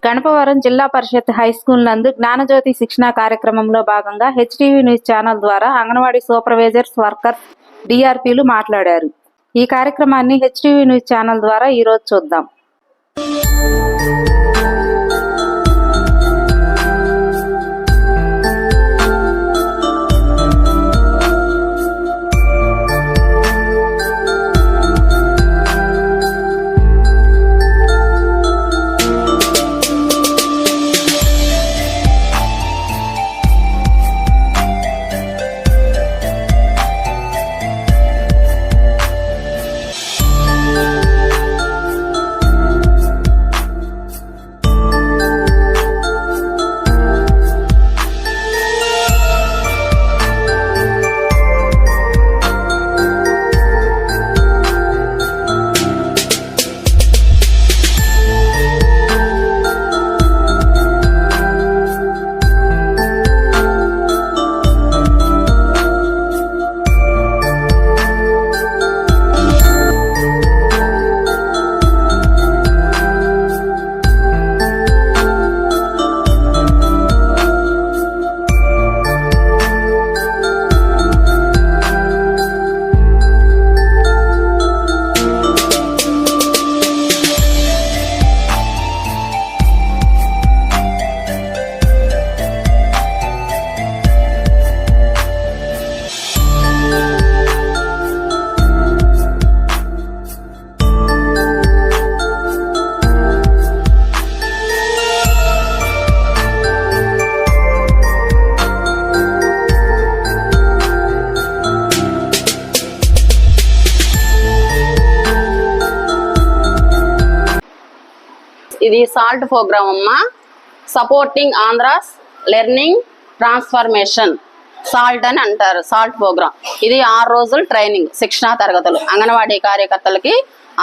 గణపవరం జిల్లా పరిషత్ హైస్కూల్ నందు జ్ఞానజ్యోతి శిక్షణ కార్యక్రమంలో భాగంగా హెచ్టీవీ న్యూస్ ఛానల్ ద్వారా అంగన్వాడీ సూపర్వైజర్స్, వర్కర్స్, డిఆర్పీలు మాట్లాడారు. ఈ కార్యక్రమాన్ని హెచ్టీవీ న్యూస్ ఛానల్ ద్వారా ఈరోజు చూద్దాం. ఇది సాల్ట్ ప్రోగ్రామ్ అమ్మా. Supporting Andhra's learning transformation salt అని అంటారు. సాల్ట్ ప్రోగ్రామ్ ఇది 6 రోజులు ట్రైనింగ్ శిక్షణా తరగతులు. అంగన్వాడీ కార్యకర్తలకి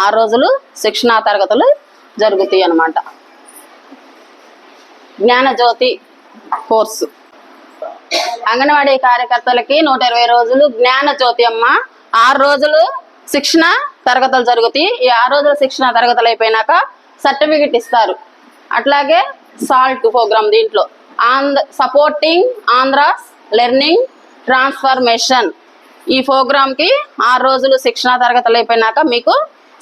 6 రోజులు శిక్షణా తరగతులు జరుగుతాయి అన్నమాట. జ్ఞానజ్యోతి కోర్సు అంగన్వాడీ కార్యకర్తలకి 120 రోజులు జ్ఞానజ్యోతి అమ్మ. 6 రోజులు శిక్షణ తరగతులు జరుగుతాయి. ఈ 6 రోజుల శిక్షణ తరగతులు అయిపోయినాక సర్టిఫికెట్ ఇస్తారు. అట్లాగే సాల్ట్ ప్రోగ్రామ్ దీంట్లో సపోర్టింగ్ ఆంధ్రాస్ లెర్నింగ్ ట్రాన్స్ఫర్మేషన్ ఈ ప్రోగ్రామ్కి 6 రోజులు శిక్షణ తరగతులు అయిపోయినాక మీకు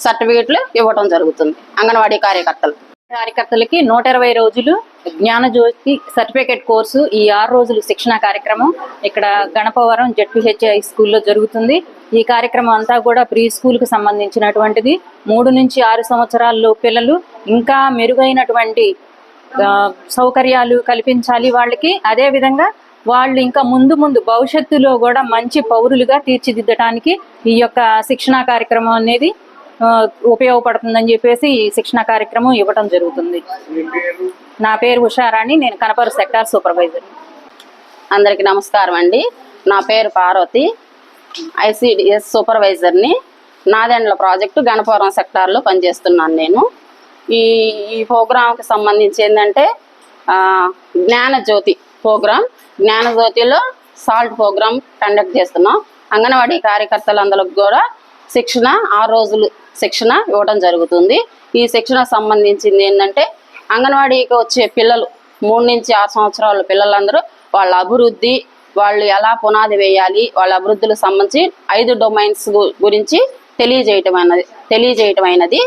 సర్టిఫికెట్లు ఇవ్వడం జరుగుతుంది. అంగన్వాడీ కార్యకర్తలకి 120 రోజులు జ్ఞానజ్యోతి సర్టిఫికేట్ కోర్సు ఈ 6 రోజులు శిక్షణ కార్యక్రమం ఇక్కడ గణపవరం జెడ్పీహెచ్ స్కూల్లో జరుగుతుంది. ఈ కార్యక్రమం అంతా కూడా ప్రీ స్కూల్కి సంబంధించినటువంటిది. 3 నుంచి 6 సంవత్సరాల్లో పిల్లలు ఇంకా మెరుగైనటువంటి సౌకర్యాలు కల్పించాలి వాళ్ళకి. అదేవిధంగా వాళ్ళు ఇంకా ముందు భవిష్యత్తులో కూడా మంచి పౌరులుగా తీర్చిదిద్దడానికి ఈ యొక్క శిక్షణా కార్యక్రమం అనేది ఉపయోగపడుతుందని చెప్పేసి ఈ శిక్షణ కార్యక్రమం ఇవ్వడం జరుగుతుంది. నా పేరు ఉషారాణి, నేను కనపర సెక్టార్ సూపర్వైజర్. అందరికీ నమస్కారం అండి. నా పేరు పార్వతి, ఐసిడిఎస్ సూపర్వైజర్ని. నాదెండ్ల ప్రాజెక్టు గణపవరం సెక్టార్లో పనిచేస్తున్నాను నేను. ఈ ప్రోగ్రాంకి సంబంధించి ఏంటంటే జ్ఞానజ్యోతి ప్రోగ్రాం. జ్ఞానజ్యోతిలో సాల్ట్ ప్రోగ్రాం కండక్ట్ చేస్తున్నాం. అంగన్వాడీ కార్యకర్తలందరికి కూడా శిక్షణ 6 రోజులు శిక్షణ ఇవ్వడం జరుగుతుంది. ఈ శిక్షణ సంబంధించింది ఏంటంటే అంగన్వాడీకి వచ్చే పిల్లలు 3 నుంచి 6 సంవత్సరాల పిల్లలందరూ వాళ్ళ అభివృద్ధి, వాళ్ళు ఎలా పునాది వేయాలి, వాళ్ళ అభివృద్ధులకు సంబంధించి 5 డొమైన్స్ గురించి తెలియజేయటమైనది.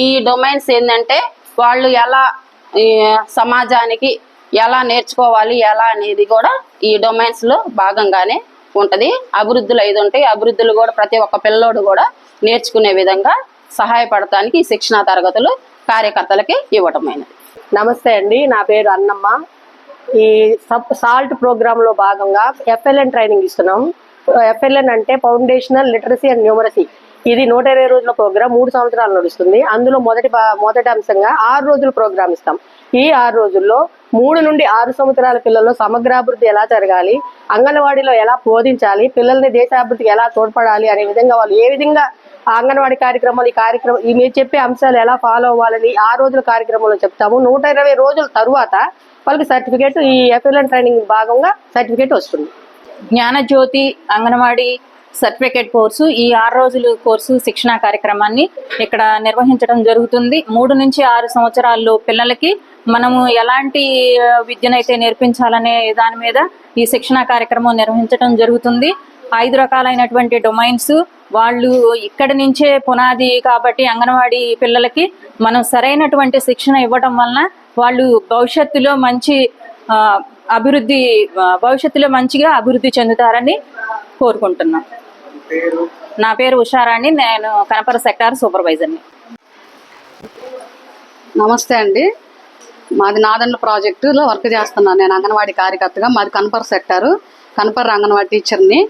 ఈ డొమైన్స్ ఏంటంటే వాళ్ళు ఎలా సమాజానికి ఎలా నేర్చుకోవాలి ఎలా అనేది కూడా ఈ డొమైన్స్లో భాగంగానే ఉంటుంది. అభివృద్ధులు 5 ఉంటాయి. అభివృద్ధులు కూడా ప్రతి ఒక్క పిల్లోడు కూడా నేర్చుకునే విధంగా సహాయపడటానికి ఈ శిక్షణా తరగతులు కార్యకర్తలకి ఇవ్వటమైనది. నమస్తే అండి, నా పేరు అన్నమ్మ. ఈ సాల్ట్ ప్రోగ్రాంలో భాగంగా ఎఫ్ఎల్ఎన్ ట్రైనింగ్ ఇస్తున్నాం. ఎఫ్ఎల్ఎన్ అంటే ఫౌండేషనల్ లిటరసీ అండ్ న్యూమరసీ. ఇది 120 రోజుల ప్రోగ్రాం, 3 సంవత్సరాలు నడుస్తుంది. అందులో మొదటి అంశంగా 6 రోజుల ప్రోగ్రాం ఇస్తాం. ఈ 6 రోజుల్లో 3 నుండి 6 సంవత్సరాల పిల్లల్లో సమగ్రాభివృద్ధి ఎలా జరగాలి, అంగన్వాడీలో ఎలా బోధించాలి, పిల్లల్ని దేశాభివృద్ధికి ఎలా తోడ్పడాలి అనే విధంగా వాళ్ళు ఏ విధంగా అంగన్వాడీ కార్యక్రమాలు ఈ మీరు చెప్పే అంశాలు ఎలా ఫాలో అవ్వాలని 6 రోజుల కార్యక్రమంలో చెప్తాము. 120 రోజుల తరువాత వాళ్ళకి సర్టిఫికేట్, ఈ ఎఫ్ఎల్ఎన్ ట్రైనింగ్ భాగంగా సర్టిఫికేట్ వస్తుంది. Gnanajyothi anganwadi certificate course. ఈ 6 రోజులు కోర్సు శిక్షణా కార్యక్రమాన్ని ఇక్కడ నిర్వహించడం జరుగుతుంది. 3 నుంచి 6 సంవత్సరాల్లో పిల్లలకి మనము ఎలాంటి విద్యనైతే నేర్పించాలనే దాని మీద ఈ శిక్షణా కార్యక్రమం నిర్వహించడం జరుగుతుంది. 5 రకాలైనటువంటి డొమైన్స్ వాళ్ళు ఇక్కడి నుంచే పునాది కాబట్టి అంగన్వాడీ పిల్లలకి మనం సరైనటువంటి శిక్షణ ఇవ్వడం వలన వాళ్ళు భవిష్యత్తులో మంచిగా అభివృద్ధి చెందుతారని కోరుకుంటున్నాం. నా పేరు ఉషారాణి, నేను కనపర సెక్టార్ సూపర్వైజర్ని. నమస్తే అండి, మాది నాదన్ల ప్రాజెక్టులో వర్క్ చేస్తున్నాను. నేను అంగన్వాడీ కార్యకర్తగా. మాది కనపర సెక్టారు, కనపర అంగన్వాడీ టీచర్ని.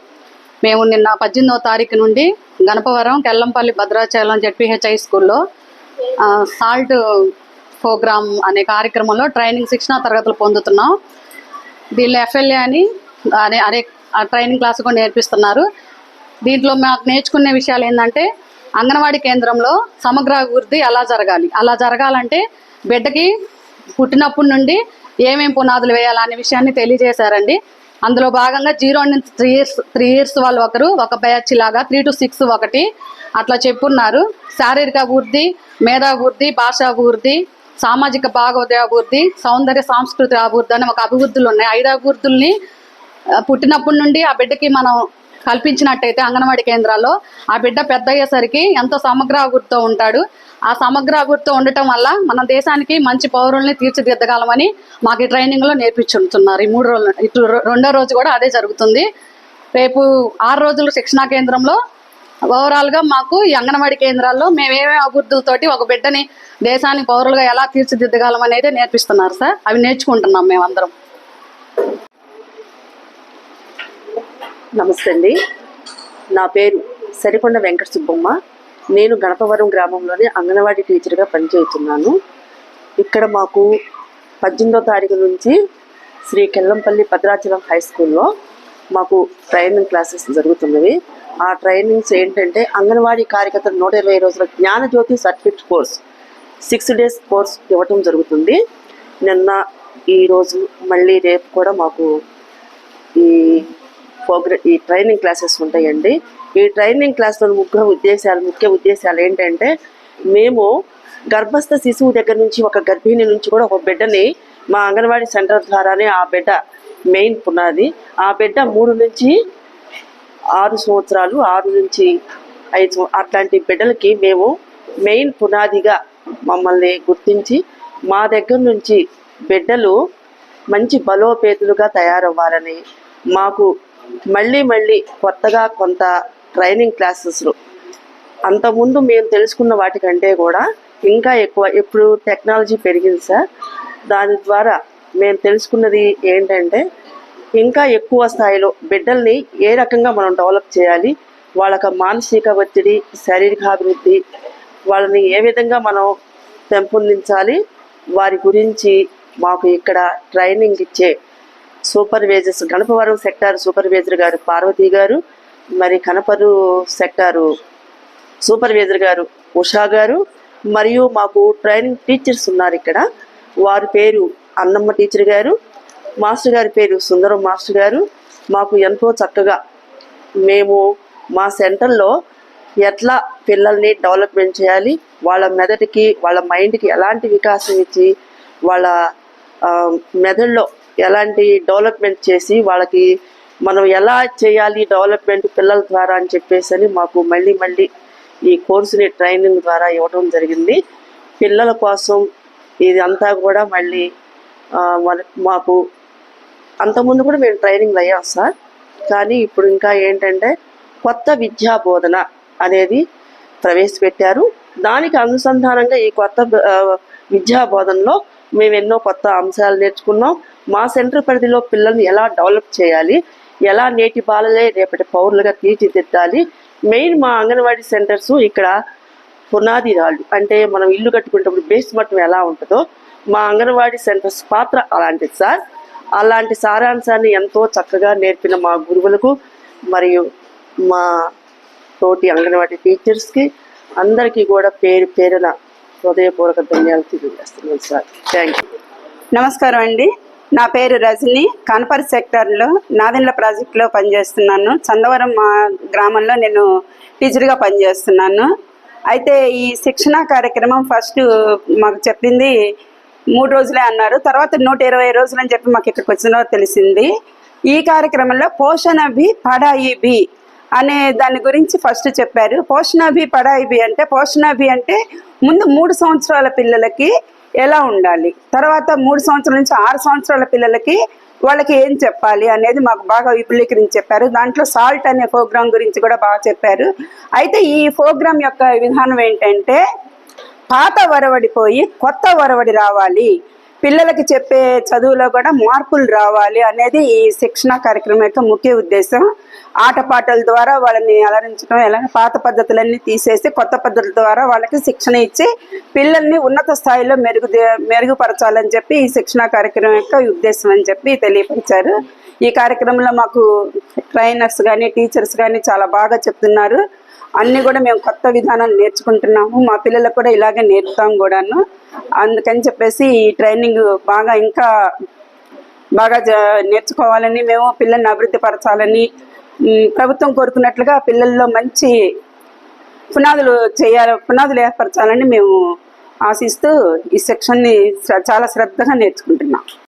మేము నిన్న 18వ తారీఖు నుండి గణపవరం, కెల్లంపల్లి, భద్రాచలం జెడ్పీహెచ్ హై స్కూల్లో సాల్ట్ ప్రోగ్రామ్ అనే కార్యక్రమంలో ట్రైనింగ్ శిక్షణా తరగతులు పొందుతున్నాం. దీనిలో ఎఫ్ఎల్ఏ అని అనే ట్రైనింగ్ క్లాస్ కూడా నేర్పిస్తున్నారు. దీంట్లో మాకు నేర్చుకునే విషయాలు ఏంటంటే అంగన్వాడీ కేంద్రంలో సమగ్ర అభివృద్ధి అలా జరగాలంటే బిడ్డకి పుట్టినప్పటి నుండి ఏమేం పునాదులు వేయాలనే విషయాన్ని తెలియజేశారండి. అందులో భాగంగా 0 నుంచి 3 ఇయర్స్ వాళ్ళు ఒక బ్యాచ్ లాగా 3 to 6 ఒకటి అట్లా చెప్పున్నారు. శారీరక అభివృద్ధి, మేధాభివృద్ధి, భాషాభివృద్ధి, సామాజిక భాగోదయాభివృద్ధి, సౌందర్య సాంస్కృతిక అభివృద్ధి అని ఒక అభివృద్ధులు ఉన్నాయి. 5 అభివృద్ధుల్ని పుట్టినప్పటి నుండి ఆ బిడ్డకి మనం కల్పించినట్టయితే అంగన్వాడీ కేంద్రాల్లో ఆ బిడ్డ పెద్ద అయ్యేసరికి ఎంతో సమగ్ర అభివృద్ధితో ఉంటాడు. ఆ సమగ్ర అభివృద్ధితో ఉండటం వల్ల మన దేశానికి మంచి పౌరుల్ని తీర్చిదిద్దగలమని మాకు ఈ ట్రైనింగ్లో నేర్పించుతున్నారు. ఈ 3 రోజులు, ఇటు 2వ రోజు కూడా అదే జరుగుతుంది. రేపు 6 రోజులు శిక్షణా కేంద్రంలో ఓవరాల్గా మాకు ఈ అంగన్వాడీ కేంద్రాల్లో మేమేమేమి అభివృద్ధులతోటి ఒక బిడ్డని దేశానికి పౌరులుగా ఎలా తీర్చిదిద్దగలం అనేది నేర్పిస్తున్నారు సార్. అవి నేర్చుకుంటున్నాం మేమందరం. నమస్తే అండి, నా పేరు సరికొండ వెంకట సుబ్బమ్మ. నేను గణపవరం గ్రామంలోని అంగన్వాడీ టీచర్గా పనిచేస్తున్నాను. ఇక్కడ మాకు 18వ తారీఖు నుంచి శ్రీ కెల్లంపల్లి భద్రాచలం హై స్కూల్లో మాకు ట్రైనింగ్ క్లాసెస్ జరుగుతున్నవి. ఆ ట్రైనింగ్స్ ఏంటంటే అంగన్వాడీ కార్యకర్తలు 120 రోజుల Gnanajyothi certificate course 6 days course ఇవ్వటం జరుగుతుంది. నిన్న, ఈరోజు, మళ్ళీ రేపు కూడా మాకు ఈ ట్రైనింగ్ క్లాసెస్ ఉంటాయండి. ఈ ట్రైనింగ్ క్లాస్లో ముఖ్య ఉద్దేశాలు ఏంటంటే మేము గర్భస్థ శిశువు దగ్గర నుంచి ఒక గర్భిణి నుంచి కూడా ఒక బిడ్డని మా అంగన్వాడీ సెంటర్ ద్వారానే ఆ బిడ్డ మెయిన్ పునాది. ఆ బిడ్డ 3 నుంచి 6 సంవత్సరాలు, 6 నుంచి 5 అట్లాంటి బిడ్డలకి మేము మెయిన్ పునాదిగా మమ్మల్ని గుర్తించి మా దగ్గర నుంచి బిడ్డలు మంచి బలోపేతులుగా తయారవ్వాలని మాకు మళ్ళీ కొత్తగా కొంత ట్రైనింగ్ క్లాసెస్లు అంతకుముందు మేము తెలుసుకున్న వాటికంటే కూడా ఇంకా ఎక్కువ, ఇప్పుడు టెక్నాలజీ పెరిగింది సార్. దాని ద్వారా మేము తెలుసుకున్నది ఏంటంటే ఇంకా ఎక్కువ స్థాయిలో బిడ్డల్ని ఏ రకంగా మనం డెవలప్ చేయాలి, వాళ్ళకి మానసిక ఒత్తిడి, శారీరకాభివృద్ధి, వాళ్ళని ఏ విధంగా మనం పెంపొందించాలి, వారి గురించి మాకు ఇక్కడ ట్రైనింగ్ ఇచ్చే సూపర్వైజర్స్, గణపవరం సెక్టార్ సూపర్వైజర్ గారు పార్వతి గారు, మరి కనపరు సెక్టారు సూపర్వైజర్ గారు ఉషా గారు, మరియు మాకు ట్రైనింగ్ టీచర్స్ ఉన్నారు ఇక్కడ. వారి పేరు అన్నమ్మ టీచర్ గారు, మాస్టర్ గారి పేరు సుందరం మాస్టర్ గారు. మాకు ఎంతో చక్కగా మేము మా సెంటర్లో ఎట్లా పిల్లల్ని డెవలప్మెంట్ చేయాలి, వాళ్ళ మెదడుకి, వాళ్ళ మైండ్కి ఎలాంటి వికాసం ఇచ్చి, వాళ్ళ మెదడులో ఎలాంటి డెవలప్మెంట్ చేసి వాళ్ళకి మనం ఎలా చేయాలి డెవలప్మెంట్ పిల్లల ద్వారా అని చెప్పేసి మాకు మళ్ళీ ఈ కోర్సుని ట్రైనింగ్ ద్వారా ఇవ్వడం జరిగింది. పిల్లల కోసం ఇది అంతా కూడా మళ్ళీ మాకు అంతకుముందు కూడా మేము ట్రైనింగ్లు అయ్యాం సార్. కానీ ఇప్పుడు ఇంకా ఏంటంటే కొత్త విద్యా బోధన అనేది ప్రవేశపెట్టారు. దానికి అనుసంధానంగా ఈ కొత్త విద్యా బోధనలో మేము ఎన్నో కొత్త అంశాలు నేర్చుకున్నాం. మా సెంటర్ పరిధిలో పిల్లల్ని ఎలా డెవలప్ చేయాలి, ఎలా నేటి బాలలే రేపటి పౌరులుగా తీర్చిదిద్దాలి. మెయిన్ మా అంగన్వాడీ సెంటర్స్ ఇక్కడ పునాది రాళ్ళు, అంటే మనం ఇల్లు కట్టుకునేటప్పుడు బేస్ మట్టం ఎలా ఉంటుందో మా అంగన్వాడీ సెంటర్స్ పాత్ర అలాంటిది సార్. అలాంటి సారాంశాన్ని ఎంతో చక్కగా నేర్పిన మా గురువులకు మరియు మా తోటి అంగన్వాడీ టీచర్స్కి అందరికీ కూడా పేరున హృదయపూర్వక ధన్యవాదాలు తెలియజేస్తున్నాను సార్. Thank you. నమస్కారం అండి, నా పేరు రజని. కాన్పర్ సెక్టర్లో నాదెండ్ల ప్రాజెక్టులో పనిచేస్తున్నాను. చందవరం మా గ్రామంలో నేను టీచర్గా పనిచేస్తున్నాను. అయితే ఈ శిక్షణ కార్యక్రమం ఫస్ట్ మాకు చెప్పింది 3 రోజులే అన్నారు. తర్వాత 120 రోజులు అని చెప్పి మాకు ఇక్కడికి వచ్చిన తెలిసింది. ఈ కార్యక్రమంలో పోషణ భి పడాయి భి అనే దాని గురించి ఫస్ట్ చెప్పారు. పోషణ భి పడాయి భి అంటే, పోషణ భి అంటే ముందు 3 సంవత్సరాల పిల్లలకి ఎలా ఉండాలి, తర్వాత 3 సంవత్సరాల నుంచి 6 సంవత్సరాల పిల్లలకి వాళ్ళకి ఏం చెప్పాలి అనేది మాకు బాగా విపులీకరించి చెప్పారు. దాంట్లో సాల్ట్ అనే ప్రోగ్రాం గురించి కూడా బాగా చెప్పారు. అయితే ఈ ప్రోగ్రాం యొక్క విధానం ఏంటంటే, పాత వరవడిపోయి కొత్త వరవడి రావాలి, పిల్లలకి చెప్పే చదువులో కూడా మార్పులు రావాలి అనేది ఈ శిక్షణ కార్యక్రమం యొక్క ముఖ్య ఉద్దేశం. ఆటపాటల ద్వారా వాళ్ళని అలరించడం, ఎలా పాత పద్ధతులన్నీ తీసేసి కొత్త పద్ధతుల ద్వారా వాళ్ళకి శిక్షణ ఇచ్చి పిల్లల్ని ఉన్నత స్థాయిలో మెరుగుపరచాలని చెప్పి ఈ శిక్షణ కార్యక్రమం యొక్క ఉద్దేశం అని చెప్పి తెలియపరిచారు. ఈ కార్యక్రమంలో మాకు ట్రైనర్స్ కానీ టీచర్స్ కానీ చాలా బాగా చెప్తున్నారు. అన్నీ కూడా మేము కొత్త విధానాలు నేర్చుకుంటున్నాము. మా పిల్లలకు కూడా ఇలాగే నేర్పుతాం కూడాను. అందుకని చెప్పేసి ఈ ట్రైనింగ్ ఇంకా బాగా నేర్చుకోవాలని, మేము పిల్లల్ని అభివృద్ధి పరచాలని, ప్రభుత్వం కోరుకున్నట్లుగా పిల్లల్లో మంచి పునాదులు ఏర్పరచాలని మేము ఆశిస్తూ ఈ సెక్షన్ని చాలా శ్రద్ధగా నేర్చుకుంటున్నాం.